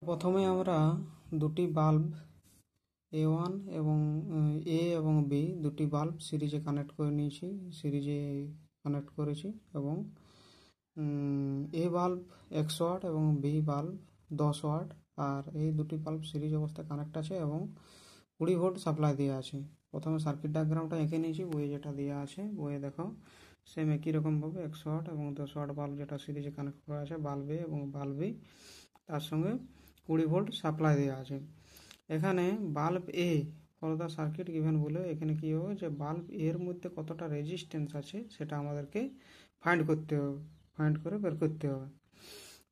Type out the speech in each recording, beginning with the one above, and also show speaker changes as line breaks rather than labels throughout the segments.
প্রথমে আমরা দুটি বাল্ব A1 এবং A এবং B দুটি বাল্ব সিরিজে কানেক্ট করে নিয়েছি, সিরিজে কানেক্ট করেছি এবং A বাল্ব 100 ওয়াট এবং B বাল্ব 10 ওয়াট। আর এই দুটি বাল্ব সিরিজ অবস্থায় কানেক্ট আছে এবং 20 ভোল্ট সাপ্লাই দেওয়া আছে। প্রথমে সার্কিট ডায়াগ্রামটা এঁকে নিয়েছি, বইয়ে যেটা দেওয়া আছে। বইয়ে দেখো সেম একই রকমভাবে 100 ওয়াট এবং 10 ওয়াট বাল্ব যেটা সিরিজে কানেক্ট করা আছে বাল্ব A এবং বাল্ব B, তার সঙ্গে 20 ভোল্ট সাপ্লাই দেওয়া আছে। এখানে bulb A for the circuit given বলে এখানে কি হবে যে বাল্ব এর মধ্যে কতটা রেজিস্ট্যান্স আছে সেটা আমাদেরকে ফাইন্ড করতে হবে, ফাইন্ড করে বের করতে হবে।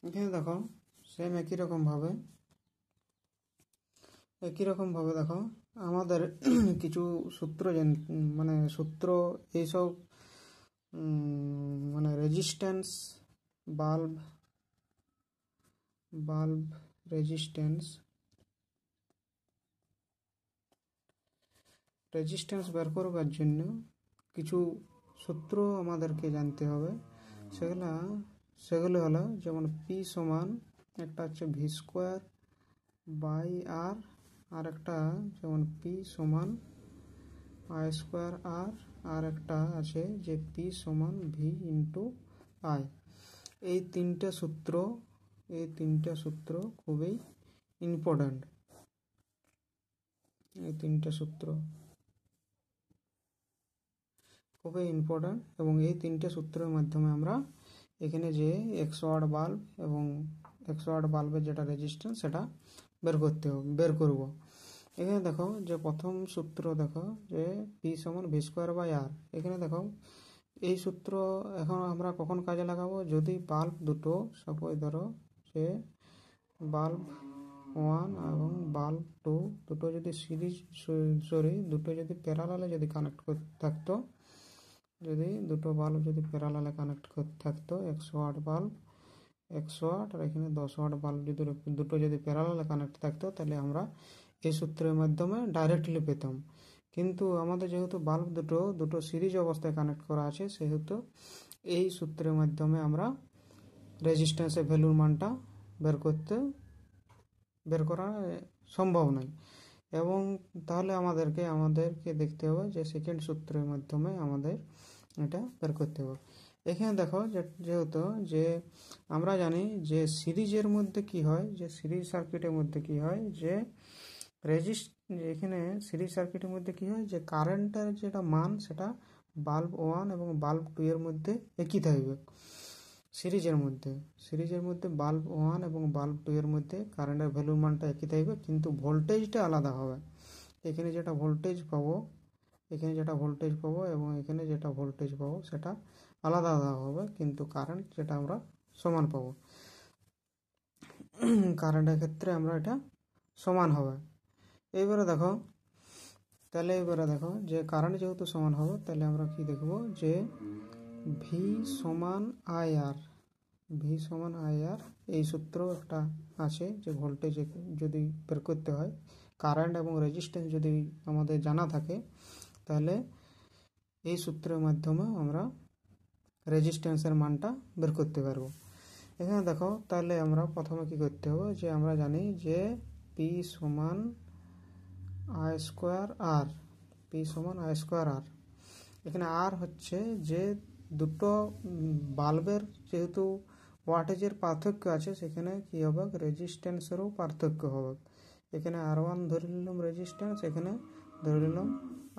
এখানে দেখো সেম একই রকমভাবে দেখো আমাদের কিছু সূত্র সূত্র এইসব রেজিস্ট্যান্স বাল্ব রেজিস্ট্যান্স বের করবার জন্য কিছু সূত্র আমাদেরকে জানতে হবে। সেগুলো হলো যেমন পি সমান একটা হচ্ছে ভি স্কোয়ার বাই আর, আর একটা যেমন পি সমান আই স্কোয়ার আর, আর একটা আছে যে পি সমান ভি ইন্টু আই। এই তিনটে সূত্র খুবই ইম্পর্ট্যান্ট। এবং এই তিনটে সূত্রের মাধ্যমে আমরা এখানে যে 100 ওয়াট বাল্ব এবং 100 ওয়াট বাল্বের যেটা রেজিস্ট্যান্স সেটা বের করব। এখানে দেখো যে প্রথম সূত্র দেখো যে পি সমান ভি স্কোয়ার বাই আর। এখানে দেখো এই সূত্র এখন আমরা কখন কাজে লাগাবো, যদি বাল্ব দুটো সাপোজ ধরো যে বাল্ব 1 এবং বাল্ব 2 দুটো যদি দুটো যদি প্যারালালে যদি কানেক্ট করতে থাকতো, যদি দুটো বাল্ব যদি প্যারালালে কানেক্ট করতে থাকতো 100 ওয়াট বাল্ব 100 ওয়াট আর এখানে 10 ওয়াট বাল্ব দুটো যদি প্যারালালে কানেক্ট থাকতো তাহলে আমরা এই সূত্রের মাধ্যমে ডাইরেক্টলি পেতাম। কিন্তু আমাদের যেহেতু বাল্ব দুটো সিরিজ অবস্থায় কানেক্ট করা আছে সেহেতু এই সূত্রের মাধ্যমে আমরা রেজিস্ট্যান্সের ভ্যালুর মানটা বের করা সম্ভব নয়। এবং তাহলে আমাদেরকে দেখতে হবে যে সেকেন্ড সূত্রের মাধ্যমে আমাদের এটা বের করতে হবে। এখানে দেখো যেহেতু যে আমরা জানি যে সিরিজের মধ্যে কি হয়, যে সিরিজ সার্কিটের মধ্যে কি হয় যে এখানে সিরিজ সার্কিটের মধ্যে কি হয় যে কারেন্টের যেটা মান সেটা বাল্ব 1 এবং বাল্ব 2 এর মধ্যে একই থাকবে। সিরিজের মধ্যে বাল্ব 1 এবং বাল্ব 2 এর মধ্যে কারেন্টের ভ্যালুর মানটা একই থাকবে, কিন্তু ভোল্টেজটা আলাদা হবে। এখানে যেটা ভোল্টেজ পাবো এবং এখানে যেটা ভোল্টেজ পাবো সেটা আলাদা হবে, কিন্তু কারেন্ট যেটা আমরা সমান পাবো। কারেন্টের ক্ষেত্রে আমরা এটা সমান হবে। এবারে দেখো যে কারেন্ট যেহেতু সমান হবে তাহলে আমরা কি দেখব যে ভি সমান আই আর এই সূত্র একটা আছে যে ভোল্টেজ যদি বের করতে হয়, কারেন্ট এবং রেজিস্ট্যান্স যদি আমাদের জানা থাকে তাহলে এই সূত্রের মাধ্যমে আমরা রেজিস্ট্যান্সের মানটা বের করতে পারবো। এখানে দেখো তাহলে আমরা প্রথমে কি করতে হবে যে আমরা জানি যে পি সমান আই স্কোয়ার আর, এখানে আর হচ্ছে যে দুটো বাল্বের যেহেতু ওয়াটেজের পার্থক্য আছে সেখানে কি হবে রেজিস্ট্যান্সেরও পার্থক্য হবে। এখানে R1 ধরে নিলাম রেজিস্ট্যান্স, এখানে ধরে নিলাম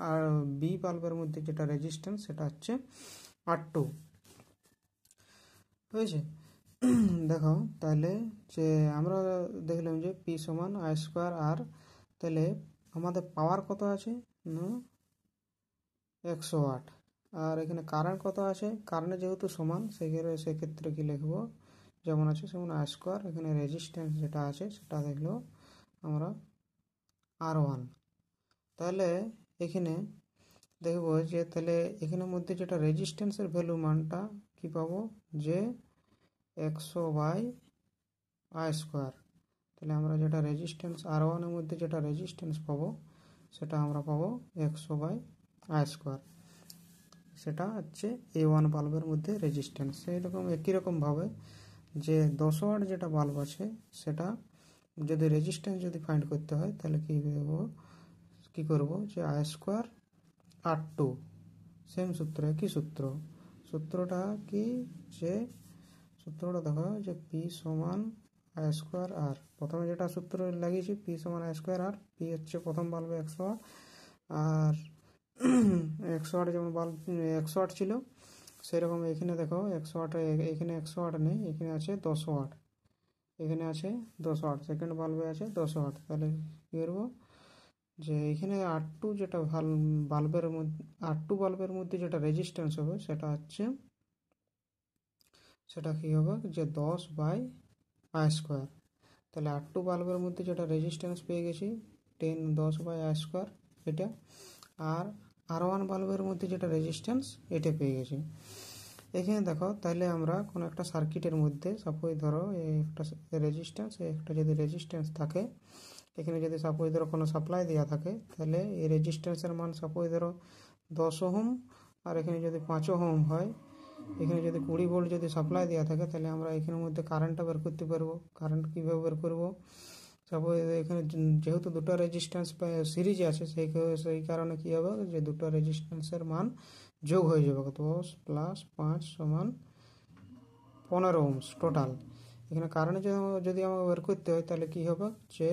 আর বি বাল্বের মধ্যে যেটা রেজিস্ট্যান্স সেটা হচ্ছে R2 হয়েছে। দেখো তাহলে যে আমরা দেখলাম যে পি সমান আই স্কোয়ার আর, তাহলে আমাদের পাওয়ার কত আছে না 100 ওয়াট। আর এখানে কারেন্ট কত আছে, কারেন্ট যেহেতু সমান সেক্ষেত্রে কি লিখবো যেমন আছে সেমন আই স্কোয়ার, এখানে রেজিস্ট্যান্স যেটা আছে সেটা দেখলো আমরা R1। তাহলে এখানে দেখবো যে তাহলে এখানের মধ্যে যেটা রেজিস্ট্যান্সের ভ্যালু মানটা কি পাবো যে 100 বাই আই স্কোয়ার। তাহলে আমরা যেটা রেজিস্ট্যান্স R1 এর মধ্যে যেটা রেজিস্ট্যান্স পাবো সেটা আমরা পাবো 100 বাই আই স্কোয়ার। সেটা হচ্ছে A1 বাল্বের মধ্যে রেজিস্ট্যান্স। সেই রকম একই রকমভাবে যে 10 ওয়াট যেটা বাল্ব আছে সেটা যদি রেজিস্ট্যান্স যদি ফাইন্ড করতে হয় তাহলে কি করব যে I square R two, same সূত্র, একই সূত্রটা কি, যে সূত্রটা দেখো যে পি সমান আই স্কোয়ার আর, প্রথমে যেটা সূত্র লাগিয়েছি পি সমান আই স্কোয়ার আর, পি হচ্ছে প্রথম বাল্বে 100 ওয়াট, আর 100 ওয়াট যেমন বাল্ব 100 ওয়াট ছিল সেরকম এখানে দেখো 100 ওয়াট, এখানে 100 ওয়াট নেই, এখানে আছে 10 ওয়াট, এখানে আছে 10 ওয়াট, সেকেন্ড বাল্বে আছে 10 ওয়াট। তাহলে কী করবো যে এখানে R2 যেটা বাল্বের মধ্যে, R2 বাল্বের মধ্যে যেটা রেজিস্ট্যান্স হবে সেটা হচ্ছে, সেটা কী হবে যে 10 বাই আই স্কোয়ার। তাহলে R2 বাল্বের মধ্যে যেটা রেজিস্ট্যান্স পেয়ে গেছি 10 বাই আই স্কোয়ার এটা, আর R1 বাল্বের মধ্যে যেটা রেজিস্ট্যান্স এটা পেয়ে গেছি। এখানে দেখো তাহলে আমরা কোনো একটা সার্কিটের মধ্যে সাপোজ ধরো একটা রেজিস্ট্যান্স, একটা যদি রেজিস্ট্যান্স থাকে, এখানে যদি সাপোজ ধরো কোনো সাপ্লাই দেওয়া থাকে, তাহলে এই রেজিস্ট্যান্সের মান সাপোজ ধরো 10 ওহম, আর এখানে যদি 5 ওহম হয়, এখানে যদি 20 ভোল্ট যদি সাপ্লাই দেওয়া থাকে, তাহলে আমরা এখানের মধ্যে কারেন্টটা বের করতে পারবো। কারেন্ট কীভাবে বের করবো, সাপোজ এখানে যেহেতু দুটো রেজিস্ট্যান্স সিরিজে আছে, সেই কারণে কী হবে যে দুটো রেজিস্ট্যান্সের মান যোগ হয়ে যাবে, 10 প্লাস 5 সমান 15 ওহমস টোটাল। এখানে কারণে যদি আমাকে বের করতে হয় তাহলে কী হবে যে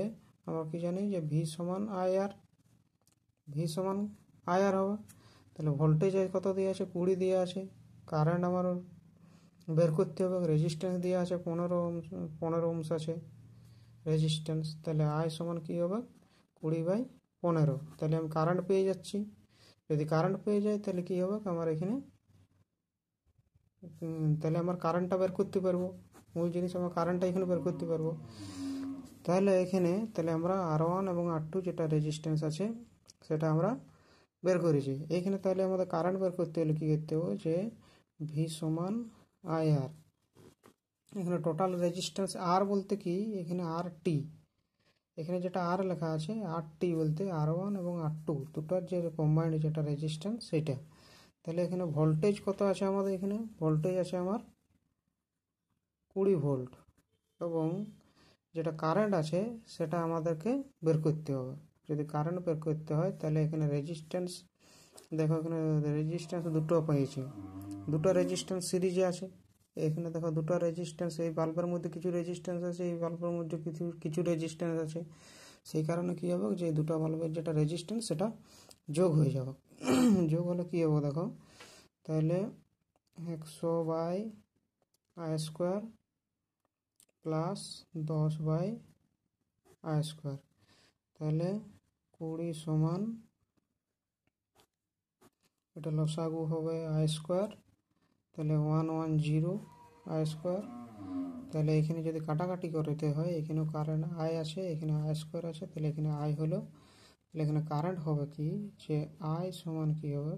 আমরা কি জানি যে ভি সমান আইআর হবে। তাহলে ভোল্টেজ কত দিয়ে আছে, 20 দিয়ে আছে, কারেন্ট আমার বের করতে হবে, রেজিস্ট্যান্স দিয়ে আছে 15 ওহমস আছে রেজিস্ট্যান্স, তাহলে আই সমান কী হবে 20/15। তাহলে আমি কারেন্ট পেয়ে যাচ্ছি। যদি কারেন্ট পেয়ে যাই তাহলে কী হবে আমার এখানে, তাহলে আমার কারেন্টটা বের করতে পারবো, মূল জিনিস আমার কারেন্টটা এখানে বের করতে পারবো। তাহলে তাহলে আমরা R1 এবং R2 যেটা রেজিস্ট্যান্স আছে সেটা আমরা বের করেছি। এইখানে তাহলে আমাদের কারেন্ট বের করতে হলে কী করতে হবে যে ভি সমান আইআর, এখানে টোটাল রেজিস্ট্যান্স আর বলতে কি এখানে আর টি, এখানে যেটা আর লেখা আছে আর টি বলতে R1 এবং R2 দুটোর যে কম্বাইন্ড যেটা রেজিস্ট্যান্স সেটা। তাহলে এখানে ভোল্টেজ কত আছে আমাদের, এখানে ভোল্টেজ আছে আমার 20 ভোল্ট, এবং যেটা কারেন্ট আছে সেটা আমাদেরকে বের করতে হবে। যদি কারেন্ট বের করতে হয় তাহলে এখানে রেজিস্ট্যান্স দেখো, এখানে রেজিস্ট্যান্স দুটো পেয়েছি, দুটো রেজিস্ট্যান্স সিরিজে আছে। এখানে দেখো দুটো রেজিস্ট্যান্স, এই বাল্বের মধ্যে কিছু রেজিস্ট্যান্স আছে, এই বাল্বের মধ্যে কিছু রেজিস্ট্যান্স আছে, সেই কারণে কী হবে যে দুটো বাল্বের যেটা রেজিস্ট্যান্স সেটা যোগ হয়ে যাবে। যোগ হলে কী হবে দেখো, তাহলে 100 by I square plus 10 by I square, তাহলে 20 সমান, এটা লসাগু হবে আই স্কোয়ার, তাহলে 110 আই স্কোয়ার। তাহলে এখানে যদি কাটাকাটি করতে হয়, এখানেও কারেন্ট আই আছে, এখানে আই স্কোয়ার আছে, তাহলে এখানে আই হলো, তাহলে এখানে কারেন্ট হবে কি যে আই সমান কী হবে,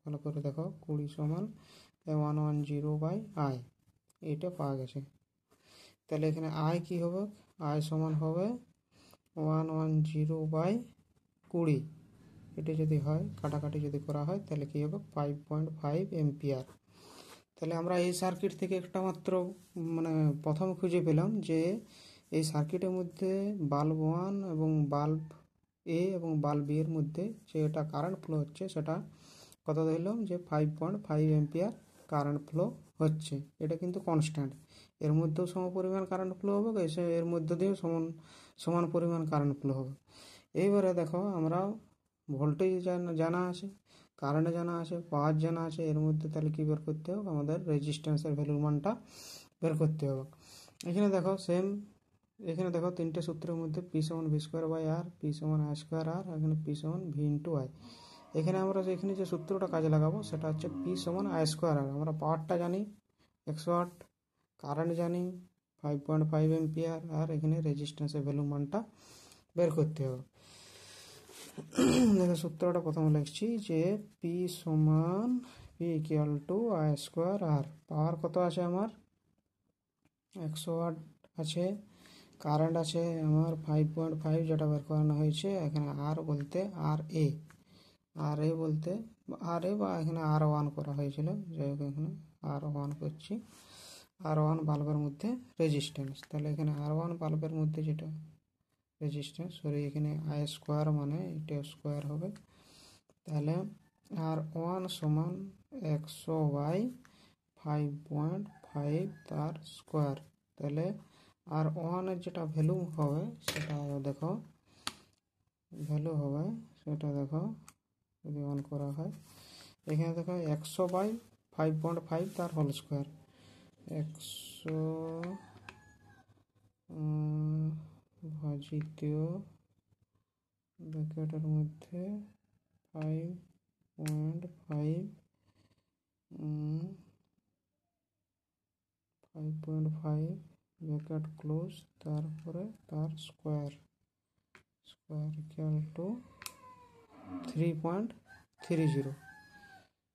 ভালো করে দেখো 20 সমান 110 বাই আই, এটা পাওয়া গেছে। তাহলে এখানে আই কি হবে, আই সমান হবে 110 বাই 20, এটা যদি হয় কাটাকাটি যদি করা হয় তাহলে কী হবে 5.5 এম্পিয়ার। তাহলে আমরা এই সার্কিট থেকে একটা মাত্র মানে প্রথম খুঁজে পেলাম যে এই সার্কিটের মধ্যে বাল্ব 1 এবং বাল্ব এ এবং বাল্ব বি এর মধ্যে যেটা কারেন্ট ফ্লো হচ্ছে সেটা কত ধরলাম যে 5.5 এম্পিয়ার কারেন্ট ফ্লো হচ্ছে। এটা কিন্তু কনস্ট্যান্ট, এর মধ্যেও সমপরিমাণ কারেন্ট ফ্লো হবে, এর মধ্যে দিয়েও সমান পরিমাণ কারেন্ট ফ্লো হবে। এইবারে দেখো আমরা ভোল্টেজ জানা আছে, কারেন্ট জানা আছে, পাওয়ার জানা আছে, এর মধ্যে তাহলে কী বের করতে হবে আমাদের রেজিস্ট্যান্সের ভ্যালুর মানটা বের করতে হবে। এখানে দেখো এখানে দেখো তিনটে সূত্রের মধ্যে পি সমান V square by R, P সমান আই স্কোয়ার আর, এখানে পি সমান ভি ইন্টু আই। এখানে আমরা এখানে যে সূত্রটা কাজে লাগাবো সেটা হচ্ছে পি সমান আই স্কোয়ার আর। আমরা পাওয়ারটা জানি 100 ওয়াট, কারেন্ট জানি 5.5 এম্পিয়ার, আর এখানে রেজিস্ট্যান্সের ভ্যালু মানটা বের করতে হবে। দেখো সূত্রটা প্রথমে লিখছি যে পি সমান P equal to I square R. Power কত আছে আমার 100 ওয়াট আছে, কারেন্ট আছে আমার 5.5 যেটা বের করানো হয়েছে, এখানে আর বলতে আর এ বলতে আর এ বা এখানে R1 করা হয়েছিল, যাই হোক এখানে R1 করছি, R1 বাল্বের মধ্যে রেজিস্ট্যান্স। তাহলে এখানে R1 বাল্বের মধ্যে যেটা রেজিস্ট্যান্স, সরি এখানে আই স্কোয়ার মানে এটা স্কোয়ার হবে। তাহলে R1 সমান 100/5.5 তার স্কোয়ার। তাহলে R1 এর যেটা ভ্যালু হবে সেটা দেখো, ভ্যালু হবে সেটা দেখো যদি অন করা হয়, এখানে দেখো 100/5.5 তার হোল স্কোয়ার। 100 ভাজিত ব্র্যাকেটের মধ্যে 5.5 ব্র্যাকেট ক্লোজ, তারপরে তার স্কোয়ার ইকুয়াল টু 3.30।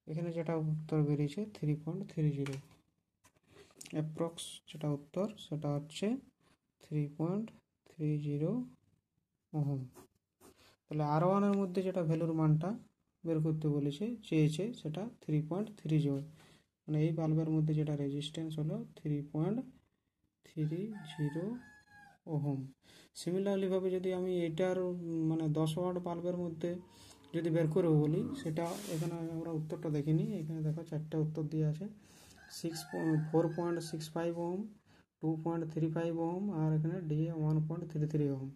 এখানে যেটা উত্তর বেরিয়েছে 3.30 অ্যাপ্রক্স, যেটা উত্তর সেটা হচ্ছে 3.30 ওহম। তাহলে R1 এর মধ্যে যেটা ভ্যালুর মানটা বের করতে চেয়েছে সেটা 3.30, মানে এই বাল্বের মধ্যে যেটা রেজিস্ট্যান্স হলো 3.30 ওহম। সিমিলারলি ভাবে যদি আমি এটার মানে 10 ওয়াট বাল্বের মধ্যে যদি বের করে বলি, সেটা এখানে আমরা উত্তরটা দেখিনি। এখানে দেখো 4টে উত্তর দিয়ে আছে, 4.65 ওহম, 2.35 ওহম, আর এখানে ডি 1.33 ওহম।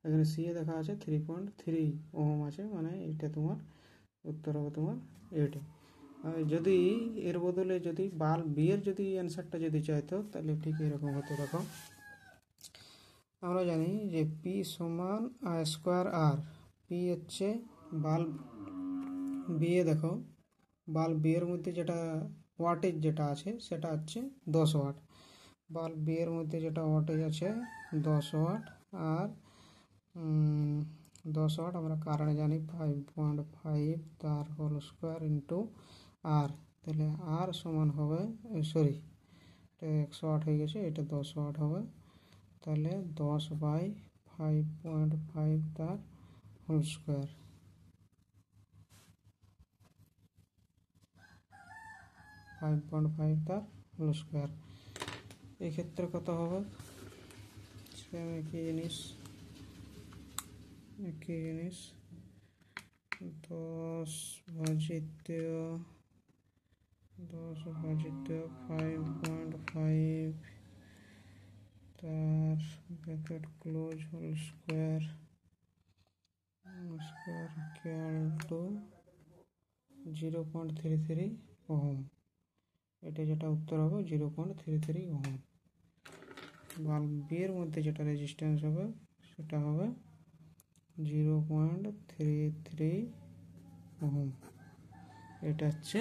এখানে সি এ দেখা আছে 3.3 ওহম আছে, মানে এটা তোমার উত্তর হবে তোমার এটা। যদি এর বদলে যদি বাল্ব বি এর যদি অ্যান্সারটা যদি চাইতো তাহলে ঠিক এরকম হতো। দেখো আমরা জানি যে পি সমান আই স্কোয়ার আর। পি হচ্ছে বাল্ব বি এ, দেখো বাল্ব বি এর মধ্যে যেটা ওয়াটেজ যেটা আছে সেটা হচ্ছে 10 ওয়াট। বাল্ব বি এর মধ্যে যেটা ওয়াটেজ আছে 10 ওয়াট, আর 10 ওয়াট আমরা কারণে জানি 5.5 তার হোল স্কোয়ার ইন্টু আর। তাহলে আর সমান হবে, সরি এটা 100 ওয়াট হয়ে গেছে, এটা 10 ওয়াট হবে। তাহলে 10/5.5 তার হোল স্কোয়ার, 5.5 তার হোল স্কোয়ার। এই ক্ষেত্রে কত হবে? সেম একই জিনিস 10 ভাজিত 5.5 তার bracket close whole square equal to 0.33 ohm. এটা যেটা উত্তর হবে 0.33 ওহম। বাল্ব বি এর মধ্যে যেটা রেজিস্ট্যান্স হবে সেটা হবে 0.33 ওহম। এটা হচ্ছে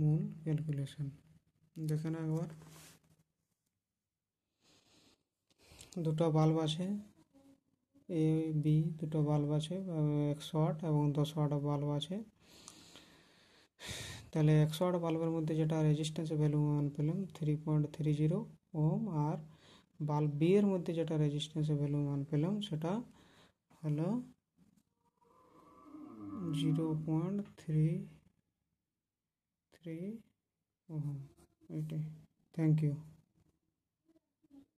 মূল ক্যালকুলেশন। দেখে না একবার, দুটো বাল্ব আছে এ বি, দুটো বাল্ব আছে 100 ওয়াট এবং 10 ওয়াট বাল্ব আছে। তাহলে 100 ওয়াট বাল্বের মধ্যে যেটা রেজিস্ট্যান্সের ভ্যালু মান পেলাম 3.30 ওহম, আর বাল্ব বি এর মধ্যে যেটা রেজিস্ট্যান্সের ভ্যালু মান পেলাম সেটা হলো 0.33 ওহম। এটাই, থ্যাংক ইউ।